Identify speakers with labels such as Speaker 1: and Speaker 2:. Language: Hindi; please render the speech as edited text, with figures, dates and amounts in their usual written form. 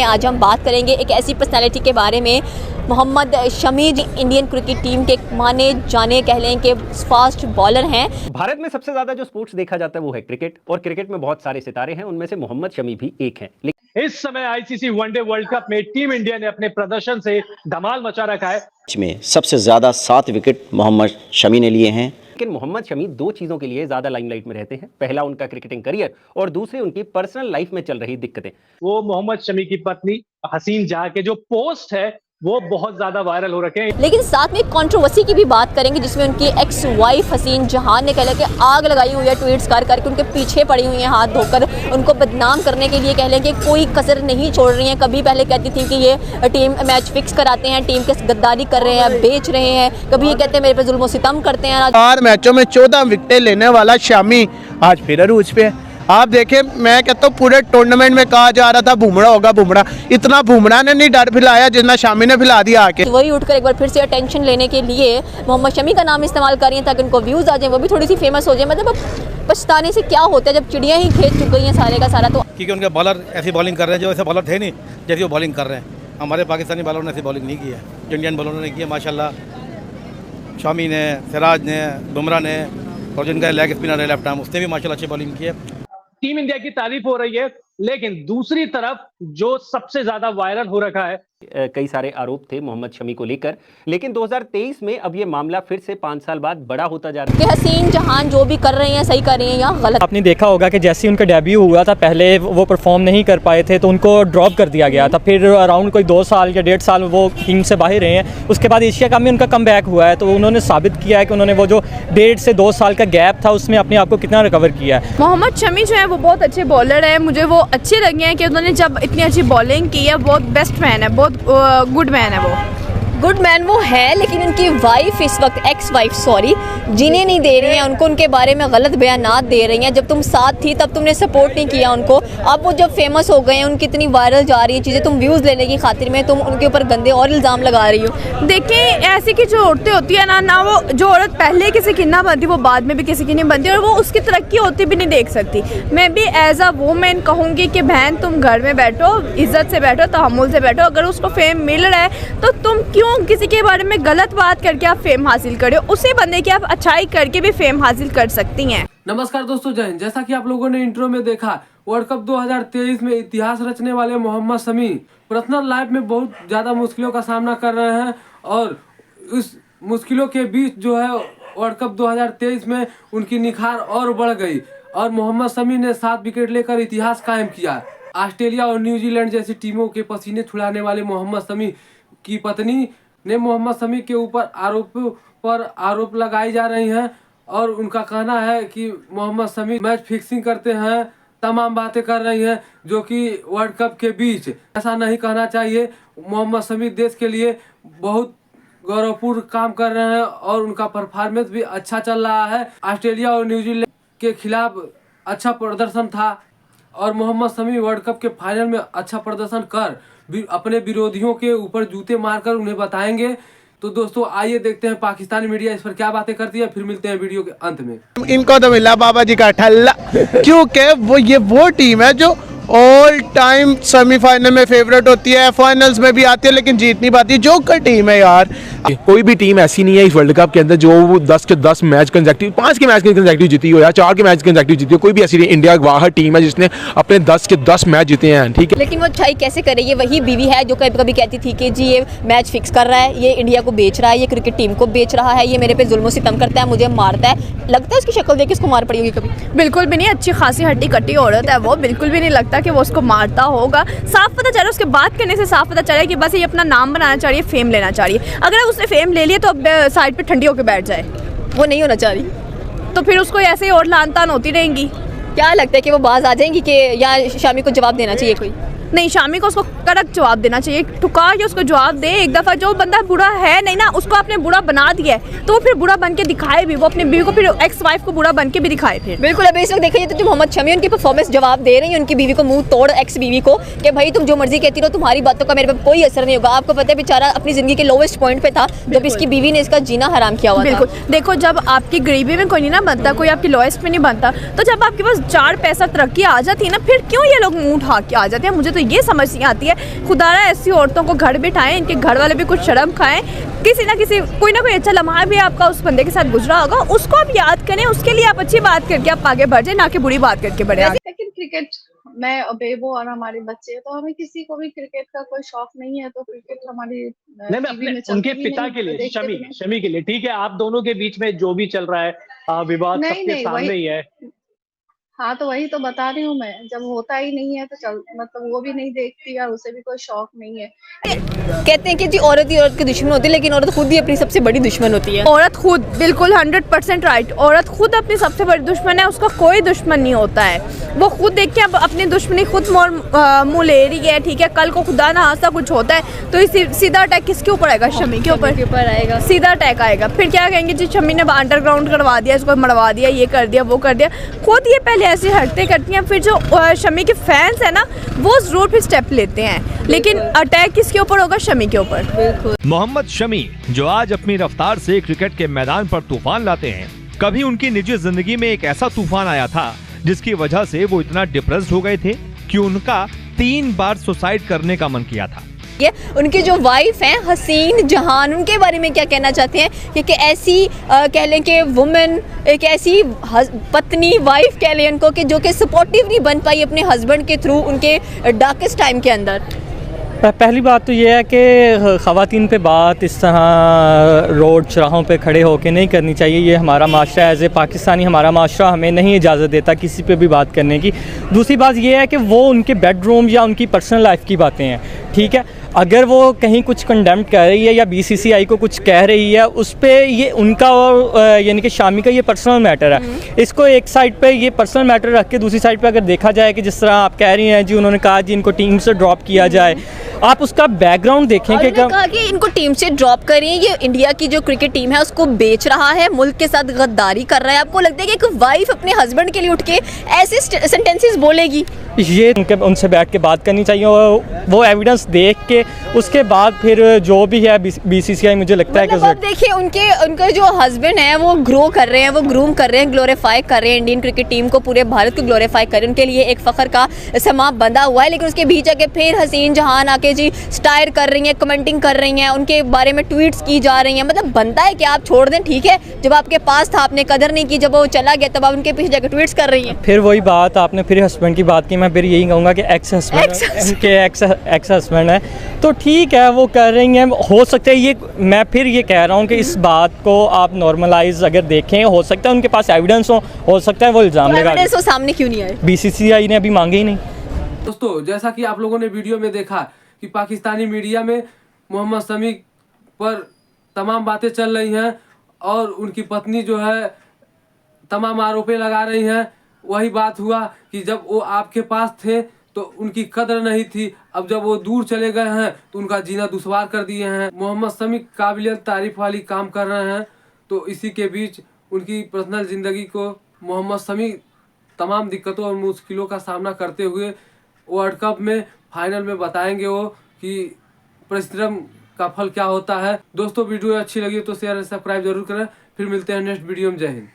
Speaker 1: आज हम बात करेंगे एक ऐसी पर्सनालिटी के बारे में, मोहम्मद शमी जी इंडियन क्रिकेट टीम के माने जाने कह लें कि फास्ट बॉलर हैं।
Speaker 2: भारत में सबसे ज्यादा जो स्पोर्ट्स देखा जाता है वो है क्रिकेट, और क्रिकेट में बहुत सारे सितारे हैं, उनमें से मोहम्मद शमी भी एक हैं।
Speaker 3: इस समय आईसीसी वनडे वर्ल्ड कप में टीम इंडिया ने अपने प्रदर्शन से धमाल मचा रखा है।
Speaker 4: में सबसे ज्यादा 7 विकेट मोहम्मद शमी ने लिए हैं।
Speaker 2: लेकिन मोहम्मद शमी दो चीजों के लिए ज्यादा लाइमलाइट में रहते हैं। पहला उनका क्रिकेटिंग करियर और दूसरी उनकी पर्सनल लाइफ में चल रही दिक्कतें।
Speaker 3: वो मोहम्मद शमी की पत्नी हसीन जहां के जो पोस्ट है वो बहुत ज्यादा वायरल हो रखे हैं।
Speaker 1: लेकिन साथ में कंट्रोवर्सी की भी बात करेंगे जिसमें उनकी एक्स वाइफ हसीन जहां ने कह लें कि आग लगाई हुई है ट्वीट्स कर करके, उनके पीछे पड़ी हुई हैं हाथ धोकर, उनको बदनाम करने के लिए कह लें कि कोई कसर नहीं छोड़ रही हैं। कभी पहले कहती थी कि ये टीम मैच फिक्स कराते हैं, टीम के गद्दारी कर रहे हैं, बेच रहे हैं, कभी ये कहते हैं मेरे पे जुल्म सितम करते हैं।
Speaker 5: 4 मैचों में 14 विकेटें लेने वाला शमी आज फिर अरूज पे है। आप देखें, मैं कहता हूँ पूरे टूर्नामेंट में कहा जा रहा था बुमराह होगा, बुमराह इतना बुमराह ने नहीं डर फैलाया जितना शमी ने फैला दिया आके।
Speaker 1: वही उठकर एक बार फिर से अटेंशन लेने के लिए मोहम्मद शमी का नाम इस्तेमाल कर रही हैं ताकि उनको व्यूज आ जाए, वो भी थोड़ी सी फेमस हो जाए। मतलब पछताने से क्या होता है जब चिड़िया ही खेत चुक गई हैं सारे का सारा। तो
Speaker 6: क्योंकि उनके बॉलर ऐसी बॉलिंग कर रहे हैं जो ऐसे बॉलर थे नहीं जैसी वो बॉलिंग कर रहे हैं। हमारे पाकिस्तानी बॉलरों ने ऐसी बॉलिंग नहीं की है, इंडियन बॉलरों ने की है माशाल्लाह। शमी ने, सिराज ने, बुमराह ने, और जिनका लेग स्पिनर है लेफ्ट आर्म, उसने भी माशाल्लाह अच्छी बॉलिंग की है।
Speaker 3: टीम इंडिया की तारीफ हो रही है, लेकिन दूसरी तरफ जो सबसे ज्यादा वायरल हो रखा है,
Speaker 2: कई सारे आरोप थे मोहम्मद शमी को लेकर, लेकिन 2023 में अब ये मामला फिर से 5 साल बाद बड़ा होता जा रहा है।
Speaker 1: हसीन जहान जो भी कर रहे हैं सही कर रही हैं या गलत।
Speaker 7: आपने देखा होगा कि जैसे उनका डेब्यू हुआ था, पहले वो परफॉर्म नहीं कर पाए थे तो उनको ड्रॉप कर दिया गया था। फिर अराउंड कोई 2 साल या 1.5 साल वो टीम से बाहर रहे हैं। उसके बाद एशिया कप में उनका कम बैक हुआ है, तो उन्होंने साबित किया है कि उन्होंने वो जो 1.5 से 2 साल का गैप था उसमें अपने आप को कितना रिकवर किया है।
Speaker 8: मोहम्मद शमी जो है वो बहुत अच्छे बॉलर है, मुझे वो अच्छे लगे हैं कि उन्होंने जब इतनी अच्छी बॉलिंग की है। बहुत बेस्ट मैन है, बहुत गुड मैन है वो।
Speaker 1: गुड मैन वो है, लेकिन उनकी वाइफ इस वक्त एक्स वाइफ जीने नहीं दे रही हैं उनको, उनके बारे में गलत बयानात दे रही हैं। जब तुम साथ थी तब तुमने सपोर्ट नहीं किया उनको, अब वो जब फेमस हो गए हैं, उनकी इतनी वायरल जा रही है चीज़ें, तुम व्यूज़ लेने की खातिर में तुम उनके ऊपर गंदे और इल्ज़ाम लगा रही हो।
Speaker 8: देखें, ऐसी की जो औरतें होती है ना वो जो औरत पहले किसी की ना बनती वो बाद में भी किसी की नहीं बनती, और वो उसकी तरक्की होती भी नहीं देख सकती। मैं भी एज अ वुमेन कहूँगी कि बहन तुम घर में बैठो, इज्जत से बैठो, तहम्मुल से बैठो। अगर उसको फेम मिल रहा है तो तुम क्यों किसी के बारे में गलत बात करके आप फेम हासिल करो? उसी बंदे की आप अच्छाई करके भी फेम हासिल कर सकती हैं।
Speaker 9: नमस्कार दोस्तों, जय हिंद। जैसा कि आप लोगों ने इंट्रो में देखा, वर्ल्ड कप 2023 में इतिहास रचने वाले मोहम्मद शमी पर्सनल लाइफ में बहुत ज़्यादा मुश्किलों का सामना कर रहे हैं, और इस मुश्किलों के बीच जो है वर्ल्ड कप 2023 में उनकी निखार और बढ़ गई, और मोहम्मद शमी ने 7 विकेट लेकर इतिहास कायम किया। ऑस्ट्रेलिया और न्यूजीलैंड जैसी टीमों के पसीने छुड़ाने वाले मोहम्मद शमी की पत्नी ने मोहम्मद शमी के ऊपर आरोप लगाई जा रही हैं, और उनका कहना है कि मोहम्मद शमी मैच फिक्सिंग करते हैं, तमाम बातें कर रही हैं जो कि वर्ल्ड कप के बीच। ऐसा नहीं कहना चाहिए। मोहम्मद शमी देश के लिए बहुत गौरवपूर्ण काम कर रहे हैं, और उनका परफॉर्मेंस भी अच्छा चल रहा है। ऑस्ट्रेलिया और न्यूजीलैंड के खिलाफ अच्छा प्रदर्शन था, और मोहम्मद शमी वर्ल्ड कप के फाइनल में अच्छा प्रदर्शन कर अपने विरोधियों के ऊपर जूते मारकर उन्हें बताएंगे। तो दोस्तों आइए देखते हैं पाकिस्तानी मीडिया इस पर क्या बातें करती है, फिर मिलते हैं वीडियो के अंत में।
Speaker 5: इनको तो मिला बाबा जी का ठल्ला, क्योंकि वो टीम है जो ऑल टाइम सेमीफाइनल में फेवरेट होती है, फाइनल्स में भी आती है, लेकिन जीत नहीं पाती। जोकर टीम है यार।
Speaker 10: कोई भी टीम ऐसी नहीं है इस वर्ल्ड कप के अंदर जो 10 के 10 मैच कंसेक्टिव, 5 के मैच कंसेक्टिव जीती हो या 4 के मैच कंसेक्टिव जीती हो। कोई भी ऐसी नहीं। इंडिया वाहद टीम है जिसने अपने 10 के 10 मैच जीते हैं, ठीक है।
Speaker 1: लेकिन वो अच्छाई कैसे करे? ये वही बीवी है जो कभी कभी कहती थी कि जी ये मैच फिक्स कर रहा है, ये इंडिया को बेच रहा है, ये क्रिकेट टीम को बेच रहा है, ये मेरे पे जुल्म सितम करता है, मुझे मारता है। लगता है उसकी शक्ल देख के उसको मार पड़ी होगी कभी?
Speaker 8: बिल्कुल भी नहीं। अच्छी खासी हड्डी कट्टी औरत है वो, बिल्कुल भी नहीं लगता कि वो उसको मारता होगा। साफ पता चल रहा है, उसके बात करने से साफ पता चल रहा है कि बस ये अपना नाम बनाना चाह रही है, फेम लेना चाह रही है। अगर उसने फेम ले लिया तो अब साइड पे ठंडी होकर बैठ जाए,
Speaker 1: वो नहीं होना चाह रही,
Speaker 8: तो फिर उसको ऐसे ही और लान तान होती रहेंगी।
Speaker 1: क्या लगता है कि वो बाज आ जाएंगी कि या शामी को जवाब देना चाहिए कोई?
Speaker 8: नहीं, शामी को उसको कड़क जवाब देना चाहिए, ठुका के उसको जवाब दे। एक दफ़ा जो बंदा बुरा है नहीं ना, उसको आपने बुरा बना दिया है तो वो फिर बुरा बन के दिखाए भी, वो अपनी बीवी को फिर एक्स वाइफ को बुरा बन के भी दिखाए फिर।
Speaker 1: बिल्कुल। अभी इस वक्त देखिए तो मोहम्मद शमी उनकी परफॉर्मेंस जवाब दे रही है उनकी बीवी को, मुंह तोड़ एक्स बीवी को, कि भाई तुम जो मर्जी कहती रहो, तुम्हारी बातों का मेरे पे कोई असर नहीं होगा। आपको पता है बेचारा अपनी जिंदगी के लोवेस्ट पॉइंट पे था जब इसकी बीवी ने इसका जीना हराम किया हुआ था।
Speaker 8: बिल्कुल। देखो, जब आपकी गरीबी में कोई नहीं ना बनता, कोई आपकी लोएस्ट में नहीं बनता, तो जब आपके पास 4 पैसा तरक्की आ जाती है ना, फिर क्यों ये लोग मुंह उठा के आ जाते हैं? मुझे तो तो ये समझ नहीं आती है, खुदारा ऐसी औरतों को घर बिठाएं, इनके घर वाले भी कुछ शर्म खाएं, किसी ना किसी कोई ना कोई अच्छा लम्हा भी आपका उस बंदे के साथ गुजरा होगा, उसको आप याद करें, उसके लिए आप अच्छी बात करके आप आगे बढ़ जाए, ना कि बुरी बात करके बढ़े।
Speaker 11: लेकिन क्रिकेट, मैं और बेबो और हमारे बच्चे, तो हमें किसी को भी क्रिकेट का कोई शौक नहीं है, तो क्रिकेट हमारी
Speaker 3: नहीं, मैं अपने उनके पिता के लिए, शमी के लिए, ठीक है, आप दोनों के बीच में जो भी चल रहा है विवाद सबके सामने ही है।
Speaker 11: हाँ, तो वही तो बता रही हूँ मैं, जब होता ही नहीं है तो चल, मतलब वो भी नहीं देखती और उसे भी कोई शौक नहीं है।
Speaker 1: कहते हैं कि जी औरत ही औरत की दुश्मन होती है, लेकिन औरत खुद ही अपनी सबसे बड़ी दुश्मन होती है।
Speaker 8: औरत खुद, बिल्कुल 100% राइट, औरत खुद अपनी सबसे बड़ी दुश्मन है, उसका कोई दुश्मन नहीं होता है। वो खुद देख के अब अपनी दुश्मनी खुद मुँह ले रही है, ठीक है, कल को खुदा ना हादसा कुछ होता है तो सीधा अटैक किसके ऊपर आएगा? शमी के ऊपर आएगा, सीधा अटैक आएगा। फिर क्या कहेंगे जी शमी ने अंडरग्राउंड करवा दिया, इसको मरवा दिया, ये कर दिया, वो कर दिया। खुद ये पहले ऐसी हरकतें करती हैं, फिर जो शमी के फैंस है ना, वो जरूर फिर स्टेप लेते हैं, लेकिन अटैक किसके ऊपर होगा? शमी के ऊपर। बिल्कुल।
Speaker 12: मोहम्मद शमी जो आज अपनी रफ्तार से क्रिकेट के मैदान पर तूफान लाते हैं, कभी उनकी निजी जिंदगी में एक ऐसा तूफान आया था जिसकी वजह से वो इतना डिप्रेस्ड हो गए थे कि उनका 3 बार सुसाइड करने का मन किया था।
Speaker 1: ये उनकी जो वाइफ हैं हसीन जहान, उनके बारे में क्या कहना चाहते हैं? क्योंकि ऐसी कह लें कि वुमेन, एक ऐसी पत्नी, वाइफ कह लें उनको, कि जो कि सपोर्टिव नहीं बन पाई अपने हस्बैंड के थ्रू उनके डार्केस्ट टाइम के अंदर।
Speaker 7: पहली बात तो ये है कि ख़वातीन पे बात इस तरह रोड चौराहों पे खड़े होकर नहीं करनी चाहिए। ये हमारा माशरा एज़ ए पाकिस्तानी, हमारा माशरा हमें नहीं इजाज़त देता किसी पे भी बात करने की। दूसरी बात ये है कि वो उनके बेडरूम या उनकी पर्सनल लाइफ की बातें हैं, ठीक है। अगर वो कहीं कुछ कंडेम कर रही है या BCCI को कुछ कह रही है, उस पर ये उनका और यानी कि शामी का ये पर्सनल मैटर है। इसको एक साइड पे ये पर्सनल मैटर रख के दूसरी साइड पे अगर देखा जाए कि जिस तरह आप कह रही हैं जी, उन्होंने कहा जी इनको टीम से ड्रॉप किया जाए, आप उसका बैकग्राउंड देखें कि
Speaker 1: कहा कि इनको टीम से ड्रॉप करें, ये इंडिया की जो क्रिकेट टीम है उसको बेच रहा है, मुल्क के साथ गद्दारी कर रहा है। आपको लगता है कि एक वाइफ अपने हस्बैंड के लिए उठ के ऐसे सेंटेंसेस बोलेगी?
Speaker 7: ये उनसे बैठ के बात करनी चाहिए, वो एविडेंस देख के उसके बाद फिर जो भी है BCCI मुझे लगता है कि
Speaker 1: अब देखिए उनके जो हस्बैंड हैं वो ग्रो कर रहे हैं, वो ग्रूम कर रहे हैं, ग्लोरीफाई कर रहे हैं इंडियन क्रिकेट टीम को, पूरे भारत को ग्लोरीफाई कर रहे हैं, उनके लिए एक फ़ख्र का समा बंधा हुआ है। लेकिन उसके बीच आके फिर हसीन जहान आके जी स्टायर कर रही हैं, कमेंटिंग कर रही हैं, उनके बारे में ट्वीट्स की जा रही हैं। मतलब बनता है कि आप छोड़ दें, ठीक है, जब आपके पास था आपने कदर नहीं की, जब वो चला गया तब आप उनके पीछे जाकर ट्वीट्स कर रही हैं।
Speaker 7: फिर वही बात, आपने फिर हस्बैंड की बात की, मैं फिर यही कहूँगा कि एक्स हस्बैंड है तो ठीक है, वो कर रही हैं। हो सकता है ये, मैं फिर ये कह रहा हूँ कि इस बात को आप नॉर्मलाइज अगर देखें, हो सकता है उनके पास एविडेंस हो सकता है वो इल्ज़ाम लगा।
Speaker 1: एविडेंस वो सामने क्यों नहीं आए?
Speaker 7: BCCI ने अभी मांगे ही नहीं।
Speaker 9: दोस्तों, जैसा कि आप लोगों ने वीडियो में देखा कि पाकिस्तानी मीडिया में मोहम्मद शमी पर तमाम बातें चल रही हैं और उनकी पत्नी जो है तमाम आरोपें लगा रही हैं। वही बात हुआ कि जब वो आपके पास थे तो उनकी कदर नहीं थी, अब जब वो दूर चले गए हैं तो उनका जीना दुश्वार कर दिए हैं। मोहम्मद शमी काबिलियत तारीफ वाली काम कर रहे हैं, तो इसी के बीच उनकी पर्सनल ज़िंदगी को मोहम्मद शमी तमाम दिक्कतों और मुश्किलों का सामना करते हुए वर्ल्ड कप में फाइनल में बताएंगे वो कि परिश्रम का फल क्या होता है। दोस्तों, वीडियो अच्छी लगी तो शेयर और सब्सक्राइब जरूर करें। फिर मिलते हैं नेक्स्ट वीडियो में। जय हिंद।